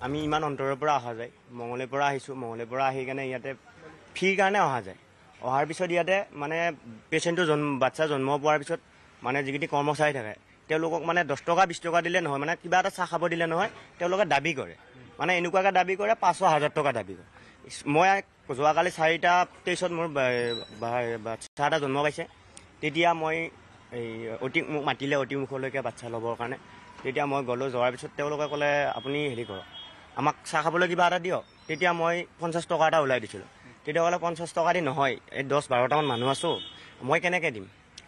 আমি ইমান অন্তৰৰ পৰা অহা যায়, মঙলৰ পৰা আহিছোঁ, মঙলৰ পৰা আহি কেনে ইয়াতে ফিৰ কাৰণে অহা যায়। অহাৰ পিছত ইয়াতে মানে পেচেণ্টটো বাচ্চা জন্ম পোৱাৰ পিছত মানে যিখিনি কৰ্মচাৰী থাকে তেওঁলোকক মানে 10 টকা 20 টকা দিলে নহয়, মানে কিবা এটা চাহ খাব দিলে নহয়, তেওঁলোকে দাবী কৰে, মানে এনেকুৱাকৈ দাবী কৰে 500,000 টকা দাবী কৰে। মই যোৱাকালি 4:23 মোৰ বাচ্চা এটা জন্ম পাইছে, তেতিয়া মই অতিক মোক মাতিলে অতিমুখলৈকে বাচ্চা ল'বৰ কাৰণে। তেতিয়া মই গ'লোঁ, যোৱাৰ পিছত তেওঁলোকে ক'লে আপুনি হেৰি কৰক, আমাক চাহ খাবলৈ কিবা এটা দিয়ক। তেতিয়া মই 50 টকা এটা ওলাই দিছিলোঁ। তেতিয়া ক'লে 50 টকা দি নহয়, এই 10-12টামান মানুহ আছোঁ, মই কেনেকৈ দিম।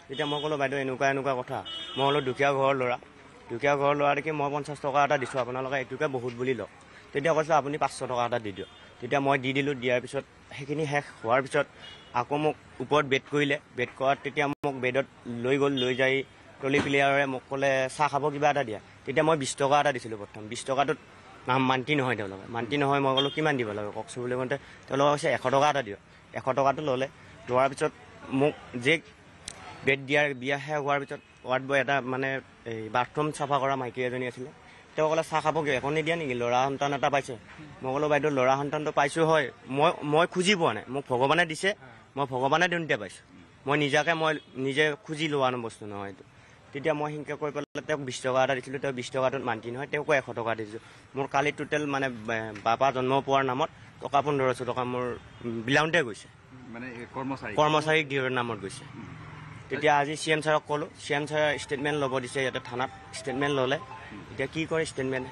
তেতিয়া মই ক'লোঁ বাইদেউ এনেকুৱা কথা, মই হ'লোঁ দুখীয়া ঘৰৰ ল'ৰা দেখি মই 50 টকা এটা দিছোঁ, আপোনালোকে এইটোকে বহুত বুলি লওক। তেতিয়া কৈছে আপুনি 500 টকা এটা দি দিয়ক। তেতিয়া মই দি দিলোঁ। দিয়াৰ পিছত সেইখিনি শেষ হোৱাৰ পিছত আকৌ মোক ওপৰত বেড কৰিলে। বেড কৰাত তেতিয়া মোক বেডত লৈ যাই ট্ৰলি প্লেয়াৰে মোক ক'লে চাহ খাব কিবা এটা দিয়া। তেতিয়া মই 20 টকা এটা দিছিলোঁ প্ৰথম। 20 টকাটোত মান্তি নহয়, তেওঁলোকে মান্তি নহয়। মই ক'লোঁ কিমান দিব লাগে কওকচোন বুলি কওঁতে তেওঁলোকে কৈছে 100 টকা এটা দিয়ক। 100 টকাটো ল'লে। লোৱাৰ পিছত মোক যে বেড বিয়া শেষ হোৱাৰ পিছত ৱাৰ্ড বয় এটা মানে এই বাথৰুম চাফা কৰা মাইকী এজনী আছিলে, তেওঁ ক'লে চাহ খাব একো নিদিয়া নেকি, ল'ৰা সন্তান এটা পাইছে। মই ক'লোঁ বাইদেউ ল'ৰা সন্তানটো পাইছোঁ হয়, মই খুজি পোৱা নাই, মোক ভগৱানে দিছে, মই ভগৱানে দিওঁতে পাইছোঁ, মই নিজে খুজি লোৱা বস্তু নহয় এইটো। তেতিয়া মই সেনেকৈ কৈ পেলাই তেওঁক 20 টকা এটা দিছিলোঁ। তেওঁ 20 টকাটোত মান্তি নহয়, তেওঁকো 100 টকা দিছোঁ। মোৰ কালি টোটেল মানে বাপা জন্ম পোৱাৰ নামত টকা 1500 টকা মোৰ বিলাওঁতে গৈছে, মানে কৰ্মচাৰীক দিয়াৰ নামত গৈছে। তেতিয়া আজি CM ছাৰক ক'লোঁ, CM ছাৰে ষ্টেটমেণ্ট ল'ব দিছে ইয়াতে থানাত। ষ্টেটমেণ্ট ল'লে, এতিয়া কি কৰে ষ্টেটমেণ্ট